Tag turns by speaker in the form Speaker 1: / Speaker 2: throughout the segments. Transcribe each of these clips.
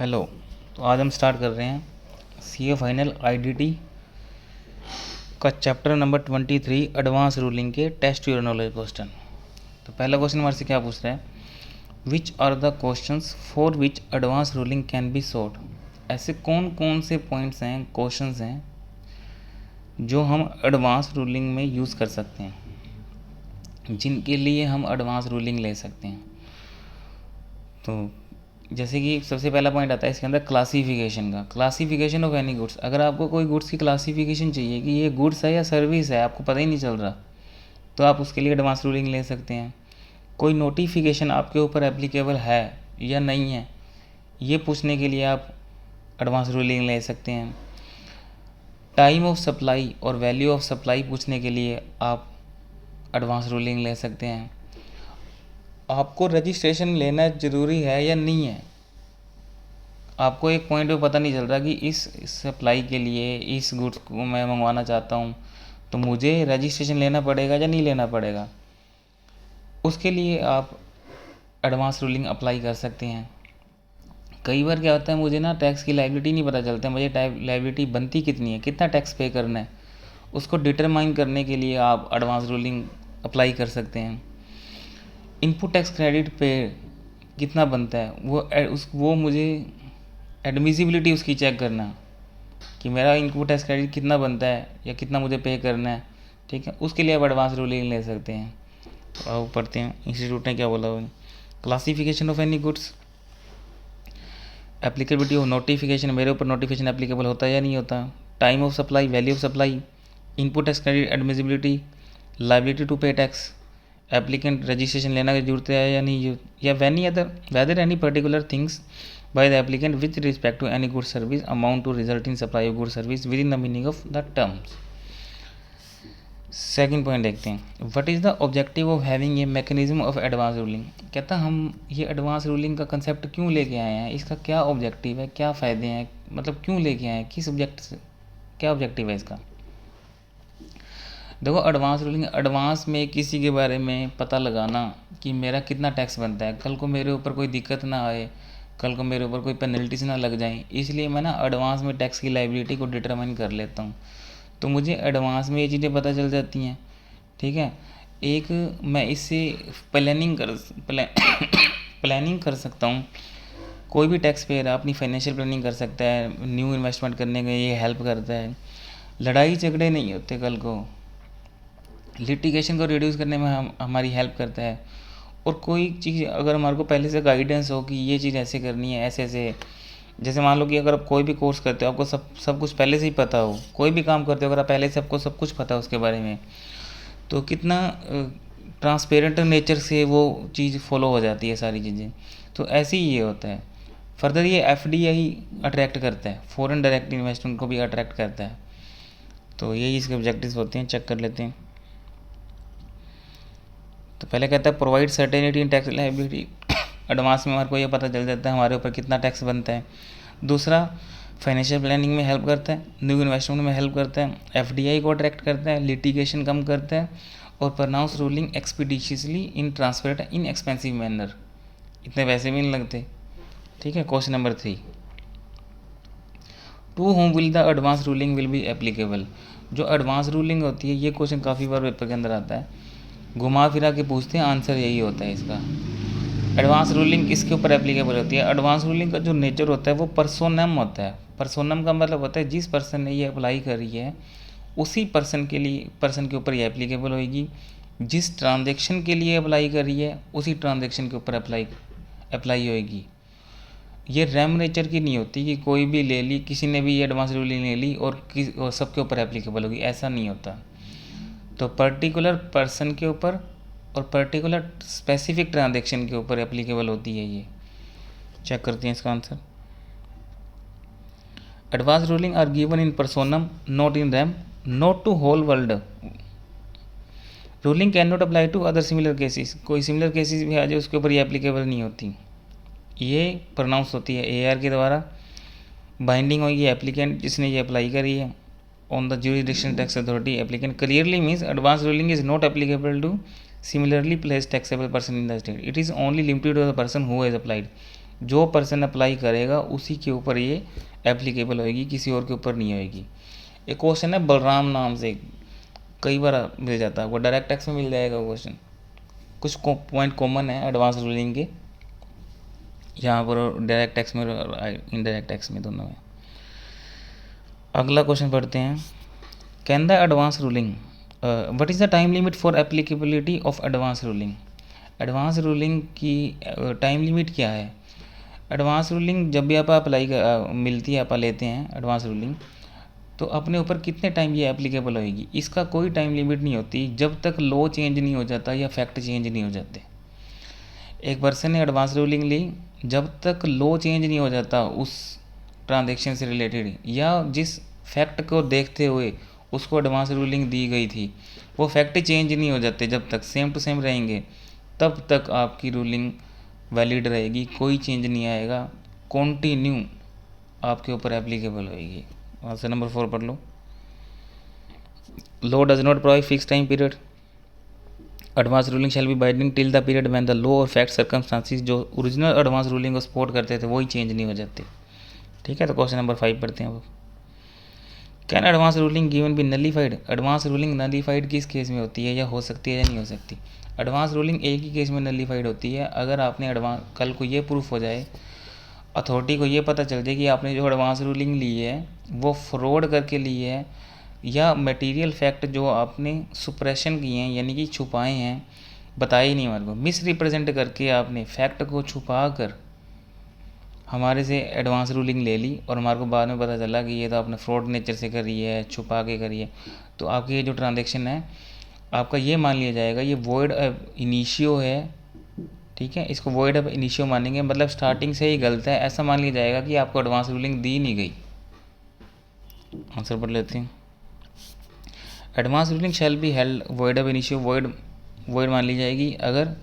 Speaker 1: Hello. तो आज हम स्टार्ट कर रहे हैं सीए फाइनल आईडीटी का चैप्टर नंबर 23 एडवांस रूलिंग के टेस्ट योर नॉलेज क्वेश्चन। तो पहला क्वेश्चन हमारे से क्या पूछ रहा है, which are the questions for which advance ruling can be solve. ऐसे कौन कौन से पॉइंट्स हैं, क्वेश्चंस हैं जो हम एडवांस रूलिंग में यूज़ कर सकते हैं, जिनके लिए हम एडवांस रूलिंग ले सकते हैं। तो जैसे कि सबसे पहला पॉइंट आता है इसके अंदर क्लासिफिकेशन का, क्लासिफिकेशन ऑफ एनी गुड्स। अगर आपको कोई गुड्स की क्लासिफिकेशन चाहिए कि ये गुड्स है या सर्विस है, आपको पता ही नहीं चल रहा, तो आप उसके लिए एडवांस रूलिंग ले सकते हैं। कोई नोटिफिकेशन आपके ऊपर एप्लीकेबल है या नहीं है, ये पूछने के लिए आप एडवांस रूलिंग ले सकते हैं। टाइम ऑफ सप्लाई और वैल्यू ऑफ सप्लाई पूछने के लिए आप एडवांस रूलिंग ले सकते हैं। आपको रजिस्ट्रेशन लेना ज़रूरी है या नहीं है, आपको एक पॉइंट पे पता नहीं चल रहा कि इस सप्लाई के लिए इस गुड्स को मैं मंगवाना चाहता हूँ, तो मुझे रजिस्ट्रेशन लेना पड़ेगा या नहीं लेना पड़ेगा, उसके लिए आप एडवांस रूलिंग अप्लाई कर सकते हैं। कई बार क्या होता है, मुझे ना टैक्स की लायबिलिटी नहीं पता चलता, मुझे लायबिलिटी बनती कितनी है, कितना टैक्स पे करना है, उसको डिटरमाइन करने के लिए आप एडवांस रूलिंग अप्लाई कर सकते हैं। इनपुट टैक्स क्रेडिट पे कितना बनता है, वो मुझे एडमिसिबिलिटी उसकी चेक करना कि मेरा इनपुट टैक्स क्रेडिट कितना बनता है या कितना मुझे पे करना है, ठीक है, उसके लिए आप एडवांस रूलिंग ले सकते हैं। तो अब पढ़ते हैं इंस्टीट्यूट ने क्या बोला हुआ। Classification of any goods, applicability of notification, मेरे ऊपर नोटिफिकेशन एप्लीकेबल होता है या नहीं होता। Time of supply, value of supply, input tax credit admissibility, liability to pay tax, applicant registration लेना की जरूरत है या नहीं, या whether any particular things by the applicant with respect to any good service amount to result in supply of good service within the meaning of the terms। Second point देखते हैं, what is the objective of having a mechanism of advance ruling. कहता हम ये advance ruling का concept क्यों लेके आए हैं, इसका क्या ऑब्जेक्टिव है, क्या फ़ायदे हैं, मतलब क्यों लेके आए हैं, किस ऑब्जेक्ट से, क्या ऑब्जेक्टिव है इसका। देखो, एडवांस रूलिंग, एडवांस में किसी के बारे में पता लगाना कि मेरा कितना टैक्स बनता है, कल को मेरे ऊपर कोई दिक्कत ना आए, कल को मेरे ऊपर कोई पेनल्टीज ना लग जाए, इसलिए मैं ना एडवांस में टैक्स की लायबिलिटी को डिटरमाइन कर लेता हूँ। तो मुझे एडवांस में ये चीज़ें पता चल जाती हैं, ठीक है। एक मैं इससे प्लानिंग कर सकता हूँ। कोई भी टैक्स पेयर अपनी फाइनेंशियल प्लानिंग कर सकता है, न्यू इन्वेस्टमेंट करने में ये हेल्प करता है। लड़ाई झगड़े नहीं होते, कल को लिटिगेशन को रिड्यूस करने में हमारी हेल्प करता है। और कोई चीज़ अगर हमारे को पहले से गाइडेंस हो कि ये चीज़ ऐसे करनी है, ऐसे ऐसे, जैसे मान लो कि अगर आप कोई भी कोर्स करते हो, आपको सब कुछ पहले से ही पता हो, कोई भी काम करते हो अगर आप पहले से आपको सब कुछ पता है उसके बारे में, तो कितना ट्रांसपेरेंट नेचर से वो चीज़ फॉलो हो जाती है सारी चीज़ें। तो ऐसे ही ये होता है। फर्दर ये एफडीआई अट्रैक्ट करता है, फॉरेन डायरेक्ट इन्वेस्टमेंट को भी अट्रैक्ट करता है। तो यही इसके ऑब्जेक्टिव्स होते हैं, चेक कर लेते हैं। तो पहले कहता है प्रोवाइड सर्टेनिटी इन टैक्स लायबिलिटी, एडवांस में हमारे को ये पता चल जाता है हमारे ऊपर कितना टैक्स बनता है। दूसरा, फाइनेंशियल प्लानिंग में हेल्प करता है, न्यू इन्वेस्टमेंट में हेल्प करता है, एफडीआई को अट्रैक्ट करता है, लिटिगेशन कम करता है, और pronounce ruling expeditiously in transparent in expensive manner, इतने पैसे भी नहीं लगते, ठीक है। Question number 3, to whom will the advance ruling will be applicable. जो एडवांस रूलिंग होती है, ये क्वेश्चन काफ़ी बार पेपर के अंदर आता है, घुमा फिरा के पूछते हैं, आंसर यही होता है इसका। एडवांस रूलिंग किसके ऊपर एप्लीकेबल होती है। एडवांस रूलिंग का जो नेचर होता है वो पर्सोनम होता है। पर्सोनम का मतलब होता है जिस पर्सन ने ये अप्लाई करी है उसी पर्सन के ऊपर ये एप्लीकेबल होगी, जिस ट्रांजेक्शन के लिए अप्लाई करी है उसी ट्रांजेक्शन के ऊपर अप्लाई होगी। ये रेमनेचर की नहीं होती कि कोई भी ले ली, किसी ने भी ये एडवांस रूलिंग ले ली और सबके ऊपर एप्लीकेबल होगी, ऐसा नहीं होता। तो पर्टिकुलर पर्सन के ऊपर और पर्टिकुलर स्पेसिफिक ट्रांजेक्शन के ऊपर एप्लीकेबल होती है ये। चेक करते हैं इसका answer. Advance ruling are given in personam not in rem, not to whole world. Ruling can not apply to other similar cases, कोई सिमिलर केसेस भी आ जाए उसके ऊपर ये एप्लीकेबल नहीं होती, ये प्रोनाउंस होती है एआर के द्वारा। बाइंडिंग होगी एप्लीकेंट जिसने ये अप्लाई करी है on the jurisdiction tax authority applicant clearly means advance ruling is not applicable to similarly placed taxable person in the state, it is only limited to the person who has applied। जो person apply करेगा उसी के ऊपर ये applicable होएगी, किसी और के ऊपर नहीं होएगी। एक क्वेश्चन है बलराम नाम से, कई बार मिल जाता है, वो डायरेक्ट टैक्स में मिल जाएगा क्वेश्चन। कुछ पॉइंट कॉमन है एडवांस रूलिंग के यहाँ पर, डायरेक्ट टैक्स में और इनडायरेक्ट टैक्स में, दोनों में। अगला क्वेश्चन पढ़ते हैं। Can the advance ruling, what is the time limit for applicability of advance ruling? Advance ruling की टाइम लिमिट क्या है? एडवांस रूलिंग जब भी आप अप्लाई मिलती है, आप लेते हैं एडवांस रूलिंग, तो अपने ऊपर कितने टाइम ये एप्लीकेबल होएगी, इसका कोई टाइम लिमिट नहीं होती जब तक लॉ चेंज नहीं हो जाता या फैक्ट चेंज नहीं हो जाते। एक पर्सन ने एडवांस रूलिंग ली, जब तक लॉ चेंज नहीं हो जाता उस ट्रांजैक्शन से रिलेटेड या जिस फैक्ट को देखते हुए उसको एडवांस रूलिंग दी गई थी, वो फैक्ट चेंज नहीं हो जाते, जब तक सेम टू सेम रहेंगे तब तक आपकी रूलिंग वैलिड रहेगी, कोई चेंज नहीं आएगा, कॉन्टिन्यू आपके ऊपर एप्लीकेबल होएगी। आंसर नंबर 4 पढ़ लो। Law does not provide fix time period, advance ruling shall be binding till the period when the law और फैक्ट सर्कमस्टांसिस, जो ओरिजिनल एडवांस रूलिंग को सपोर्ट करते थे वही चेंज नहीं हो जाते। ठीक है, तो क्वेश्चन नंबर 5 पढ़ते हैं अब। Can advance ruling given be nullified? Advance ruling nullified किस केस में होती है, या हो सकती है या नहीं हो सकती? एडवांस रूलिंग एक ही केस में नलीफाइड होती है, अगर आपने एडवांस, कल को ये प्रूफ हो जाए, अथॉरिटी को ये पता चल जाए कि आपने जो एडवांस रूलिंग ली है वो फ्रॉड करके ली है, या मटेरियल फैक्ट जो आपने सुप्रेशन किए हैं यानी कि छुपाए हैं, बताए ही नहीं हमारे को, मिस रिप्रेजेंट करके आपने फैक्ट को छुपा कर हमारे से एडवांस रूलिंग ले ली और हमारे को बाद में पता चला कि ये तो आपने फ्रॉड नेचर से करी है, छुपा के करी है, तो आपकी ये जो ट्रांजेक्शन है आपका ये मान लिया जाएगा ये वॉइड अब इनिशियो है। ठीक है, इसको वॉइड अब इनिशियो मानेंगे, मतलब स्टार्टिंग से ही गलत है, ऐसा मान लिया जाएगा कि आपको एडवांस रूलिंग दी नहीं गई। आंसर पढ़ लेते हैं। Advance ruling shall be held void अब इनिशियो, वॉइड मान ली जाएगी अगर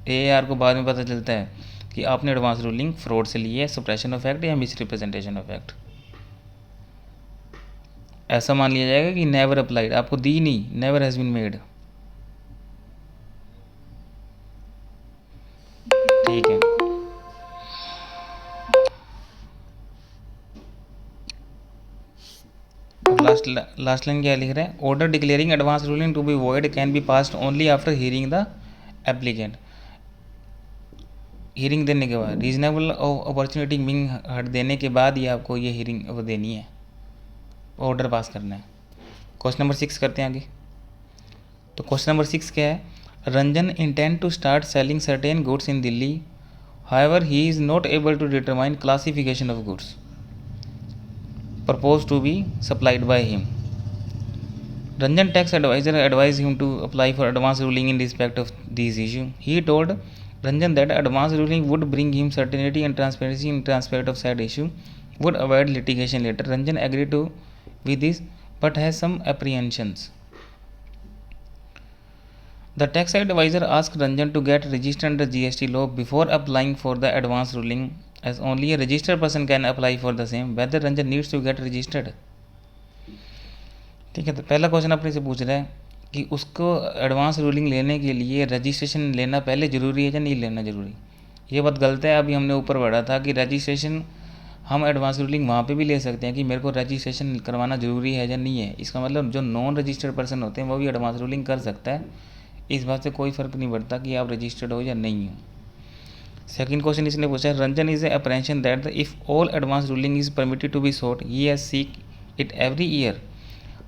Speaker 1: AAR को बाद में पता चलता है कि आपने एडवांस रूलिंग फ्रॉड से ली है, सप्रेशन ऑफ फैक्ट या मिस रिप्रेजेंटेशन ऑफ फैक्ट। ऐसा मान लिया जाएगा कि नेवर अप्लाइड, आपको दी नहीं, नेवर हैज़ बीन मेड। ठीक है, लास्ट लाइन क्या लिख रहे हैं? Order declaring advance ruling to be void can be passed only after hearing the applicant. Hearing देने के बाद, रीजनेबल अपॉर्चुनिटी मीन हट देने के बाद ही आपको ये हियरिंग वो देनी है, ऑर्डर पास करना है। क्वेश्चन नंबर 6 करते हैं आगे। तो क्वेश्चन नंबर 6 क्या है? Ranjan intend to start selling certain goods in Delhi, however he is not able to determine classification of goods proposed to be supplied by him. Ranjan tax advisor advised him to apply for advance ruling in respect of these issues. He told Ranjan that advance ruling would bring him certainty and transparency in respect of said issue, would avoid litigation later. Ranjan agreed to with this but has some apprehensions. The tax advisor asked Ranjan to get registered under GST law before applying for the advance ruling, as only a registered person can apply for the same. Whether Ranjan needs to get registered. ठीक है, तो पहला question अपने से पूछ रहा है कि उसको एडवांस रूलिंग लेने के लिए रजिस्ट्रेशन लेना पहले ज़रूरी है या नहीं लेना ज़रूरी। ये बात गलत है। अभी हमने ऊपर पढ़ा था कि रजिस्ट्रेशन हम एडवांस रूलिंग वहाँ पे भी ले सकते हैं कि मेरे को रजिस्ट्रेशन करवाना ज़रूरी है या नहीं है। इसका मतलब जो नॉन रजिस्टर्ड पर्सन होते हैं वो भी एडवांस रूलिंग कर सकता है, इस बात से कोई फ़र्क नहीं पड़ता कि आप रजिस्टर्ड हो या नहीं हो। सेकंड क्वेश्चन इसने पूछा, Ranjan is apprehension that if all advance ruling is permitted to be sought he has seek it every year.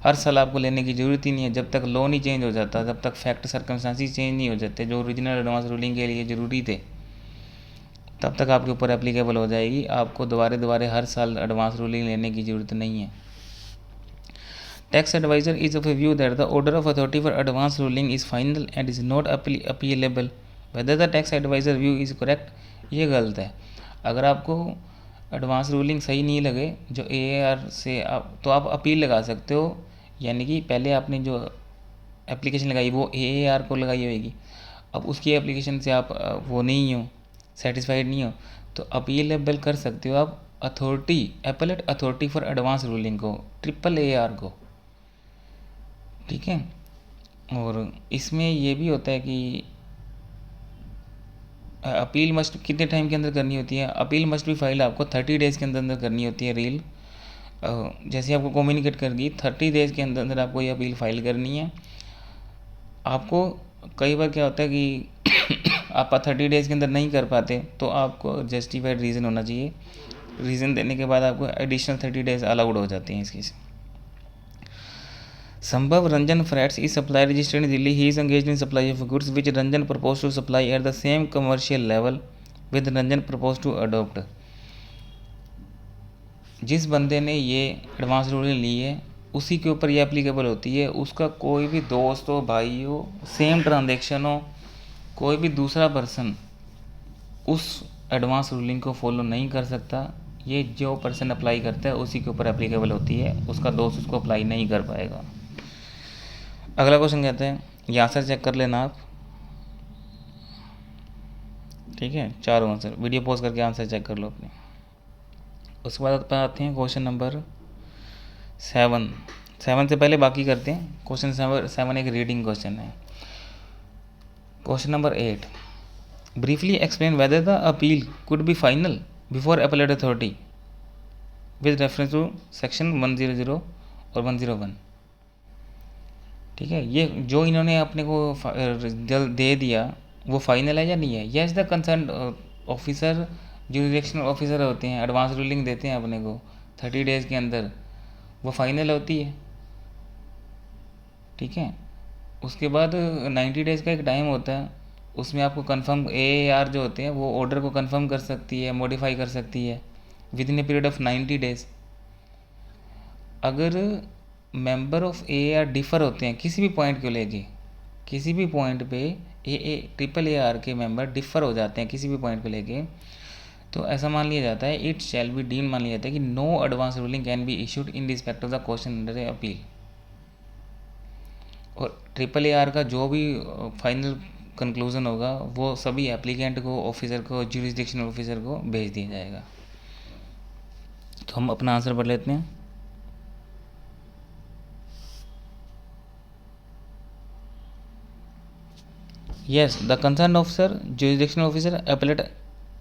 Speaker 1: हर साल आपको लेने की ज़रूरत ही नहीं है, जब तक लॉ नहीं चेंज हो जाता, जब तक फैक्ट सर्कमस्टांसिस चेंज नहीं हो जाते जो ओरिजिनल एडवांस रूलिंग के लिए ज़रूरी थे, तब तक आपके ऊपर एप्लीकेबल हो जाएगी। आपको दोबारा हर साल एडवांस रूलिंग लेने की ज़रूरत नहीं है। Tax advisor is of a view that the order of authority for advance ruling is final and is not appealable. Whether the tax advisor view is correct, ये गलत है। अगर आपको एडवांस रूलिंग सही नहीं लगे जो AAR से तो आप अपील लगा सकते हो, यानी कि पहले आपने जो एप्लीकेशन लगाई वो AAR को लगाई होगी, अब उसकी एप्लीकेशन से आप वो नहीं हो, सेटिस्फाइड नहीं हो, तो अपीलेबल कर सकते हो आप authority, appellate authority for advance ruling को, AAR को। ठीक है, और इसमें ये भी होता है कि अपील मस्ट कितने टाइम के अंदर करनी होती है? अपील मस्ट भी फाइल आपको 30 डेज़ के अंदर अंदर करनी होती है। रील जैसे आपको कम्युनिकेट करेगी 30 डेज़ के अंदर अंदर आपको ये अपील फाइल करनी है। आपको कई बार क्या होता है कि आप 30 डेज़ के अंदर नहीं कर पाते, तो आपको जस्टिफाइड रीज़न होना चाहिए। रीज़न देने के बाद आपको एडिशनल 30 डेज़ अलाउड हो जाते हैं इसकी। संभव Ranjan Frats is supply registered in Delhi. He is engaged in supply of goods which Ranjan proposed to supply at the same commercial level with Ranjan proposed to adopt. जिस बंदे ने ये advance ruling ली है उसी के ऊपर ये applicable होती है। उसका कोई भी दोस्त हो, भाई हो, सेम ट्रांजेक्शन हो, कोई भी दूसरा पर्सन उस एडवांस रूलिंग को फॉलो नहीं कर सकता। ये जो पर्सन अप्लाई करता है उसी के ऊपर एप्लीकेबल होती है, उसका दोस्त उसको अप्लाई नहीं कर पाएगा। अगला क्वेश्चन कहते हैं, ये आंसर चेक कर लेना आप, ठीक है, चारों आंसर। वीडियो पॉज करके आंसर चेक कर लो अपने। उसके बाद आते हैं क्वेश्चन नंबर 7 से पहले बाकी करते हैं। क्वेश्चन नंबर 7 एक रीडिंग क्वेश्चन है। Question number 8, briefly explain whether the appeal could be final before appellate authority with reference to section 100 और 101। ठीक है, ये जो इन्होंने अपने को जल्द दे दिया वो फाइनल है या नहीं है? Yes, the concern officer jurisdictional officer होते हैं, एडवांस रूलिंग देते हैं अपने को 30 डेज़ के अंदर, वो फाइनल होती है। ठीक है, उसके बाद 90 डेज़ का एक टाइम होता है, उसमें आपको कंफर्म AAR जो होते हैं वो ऑर्डर को कंफर्म कर सकती है, मॉडिफाई कर सकती है with in a period of 90 days. अगर मेंबर ऑफ AAR डिफ़र होते हैं किसी भी पॉइंट को लेके, किसी भी पॉइंट पे AAR के मेंबर डिफ़र हो जाते हैं किसी भी पॉइंट को लेके, तो ऐसा मान लिया जाता है, इट शैल बी डीम्ड मान लिया जाता है कि no advance ruling can be issued in respect of the question under a appeal. और AAR का जो भी फाइनल कंक्लूजन होगा वो सभी एप्लीकेंट को, ऑफिसर को, ज्यूरिसडिक्शनल ऑफिसर को भेज दिया जाएगा। तो हम अपना आंसर पढ़ लेते हैं। Yes, the concerned officer, jurisdictional officer, appellate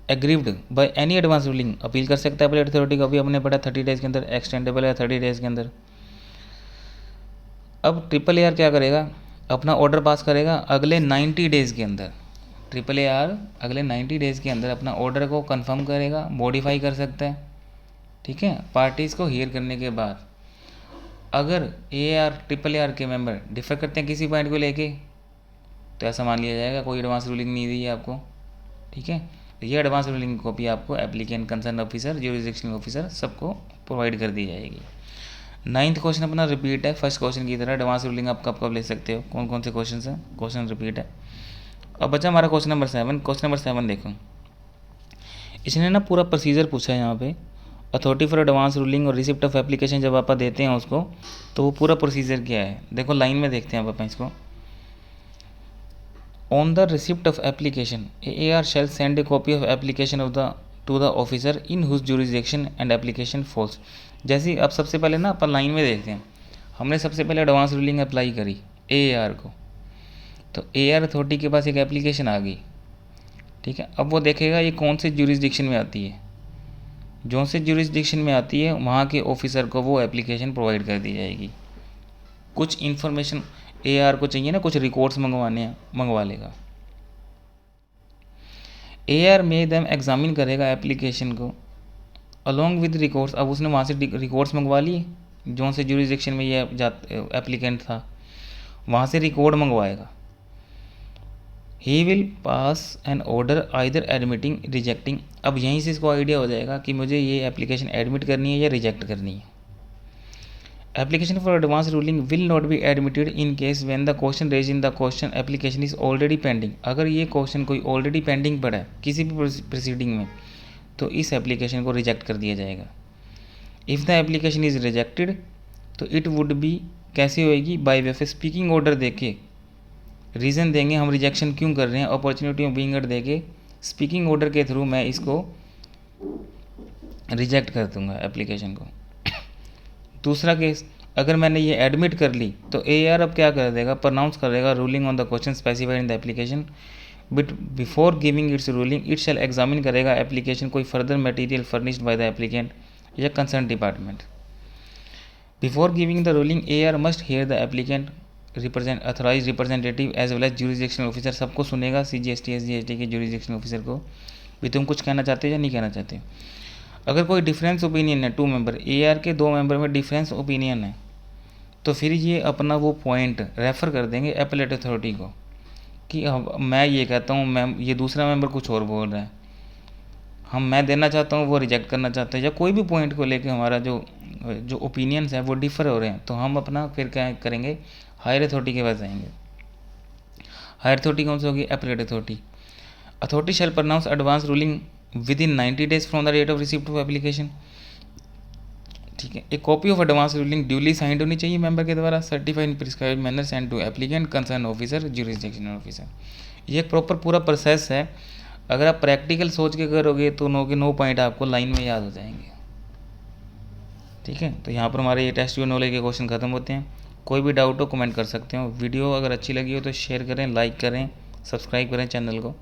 Speaker 1: aggrieved by any advance ruling appeal कर सकता है appellate authority को। अभी हमने पढ़ा 30 डेज़ के अंदर, एक्सटेंडेबल है 30 डेज़ के अंदर। अब AAR क्या करेगा? अपना ऑर्डर पास करेगा अगले 90 डेज़ के अंदर। AAR अगले 90 डेज़ के अंदर अपना ऑर्डर को कंफर्म करेगा, मॉडिफाई कर सकता है। ठीक है, पार्टीज़ को हियर करने के बाद अगर AAR के मेंबर डिफर करते हैं किसी पॉइंट को लेके, तो ऐसा मान लिया जाएगा कोई एडवांस रूलिंग नहीं दी है आपको। ठीक है, ये एडवांस रूलिंग कॉपी आपको applicant, concern officer, jurisdictional officer सबको प्रोवाइड कर दी जाएगी। 9th क्वेश्चन अपना रिपीट है फर्स्ट क्वेश्चन की तरह। एडवांस रूलिंग आप कब कब ले सकते हो, कौन कौन से क्वेश्चन हैं, क्वेश्चन रिपीट है। अब बचा हमारा क्वेश्चन नंबर 7। क्वेश्चन नंबर 7 देखो, इसने ना पूरा प्रोसीजर पूछा है यहाँ पे। अथॉरिटी फॉर एडवांस रूलिंग और रिसिप्ट ऑफ एप्लीकेशन जब आप देते हैं उसको, तो वो पूरा प्रोसीजर क्या है देखो, लाइन में देखते हैं आप इसको। On the receipt of application, AAR shall send a copy of application to the officer in whose jurisdiction and application falls। जैसे अब सबसे पहले ना अपन लाइन में देखते हैं, हमने सबसे पहले एडवांस रूलिंग अप्लाई करी AAR को, तो AAR अथॉरिटी के पास एक एप्लीकेशन आ गई। ठीक है, अब वो देखेगा ये कौन से ज्यूरिसडिक्शन में आती है, जो से ज्यूरिसडिक्शन में आती है वहाँ के ऑफिसर को वो एप्लीकेशन प्रोवाइड कर दी जाएगी। कुछ इन्फॉर्मेशन AAR को चाहिए ना, कुछ रिकॉर्ड्स मंगवा लेगा। AAR में दम एग्जामिन करेगा एप्लीकेशन को अलॉन्ग विद रिकॉर्ड्स। अब उसने वहाँ से रिकॉर्ड्स मंगवा लिए, जो से ज्यूरिसडिक्शन में ये एप्लीकेंट था वहाँ से रिकॉर्ड मंगवाएगा। He will pass an order either admitting rejecting. अब यहीं से इसको आइडिया हो जाएगा कि मुझे ये एप्लीकेशन एडमिट करनी है या रिजेक्ट करनी है। Application for advance ruling will not be admitted in case when the question raised in the question application is already pending। अगर ये क्वेश्चन कोई ऑलरेडी पेंडिंग पड़ा है किसी भी प्रोसीडिंग में, तो इस एप्लीकेशन को रिजेक्ट कर दिया जाएगा। If the application is rejected, तो इट वुड बी कैसे होएगी, by way of speaking order देके रीज़न देंगे हम रिजेक्शन क्यों कर रहे हैं, अपॉर्चुनिटी ऑफ बीइंग देके स्पीकिंग ऑर्डर के थ्रू मैं इसको रिजेक्ट कर दूंगा एप्लीकेशन को। दूसरा केस, अगर मैंने ये एडमिट कर ली तो AAR अब क्या कर देगा, प्रनाउंस कर देगा ruling on the question specified in the application but before giving its ruling it shall examine करेगा एप्लीकेशन कोई further material furnished by the applicant या concern department. Before giving the ruling AR must hear the applicant represent authorise representative as well as jurisdictional officer. सबको सुनेगा, CGST SGST के jurisdictional officer को भी। तुम कुछ कहना चाहते हो या नहीं कहना चाहते? अगर कोई डिफरेंस ओपिनियन है 2 मेंबर, AR के 2 मेंबर में डिफरेंस ओपिनियन है, तो फिर ये अपना वो पॉइंट रेफ़र कर देंगे एपेलेट अथॉरिटी को कि मैं ये कहता हूँ, मैं ये दूसरा मेंबर कुछ और बोल रहा है, मैं देना चाहता हूँ, वो रिजेक्ट करना चाहता है, या कोई भी पॉइंट को लेके हमारा जो ओपिनियंस है वो डिफ़र हो रहे हैं, तो हम अपना फिर क्या करेंगे, हायर अथॉरिटी के पास जाएंगे। हायर अथॉरिटी कौन सी होगी? Appellate authority. Authority shall pronounce advance ruling within 90 days from the date of receipt of application. ठीक है। एक copy of advance ruling duly signed होनी चाहिए मेंबर के द्वारा, certified in prescribed manner send to applicant concern officer jurisdictional officer. ये एक proper पूरा प्रोसेस है। अगर आप प्रैक्टिकल सोच के करोगे तो 9 के 9 पॉइंट आपको लाइन में याद हो जाएंगे। ठीक है। तो यहाँ पर हमारे ये टेस्ट योर नॉलेज के क्वेश्चन खत्म होते हैं। कोई भी डाउट हो कमेंट कर सकते हो। वीडियो अगर अच्छी लगी हो तो शेयर करें, लाइक करें, सब्सक्राइब करें चैनल को।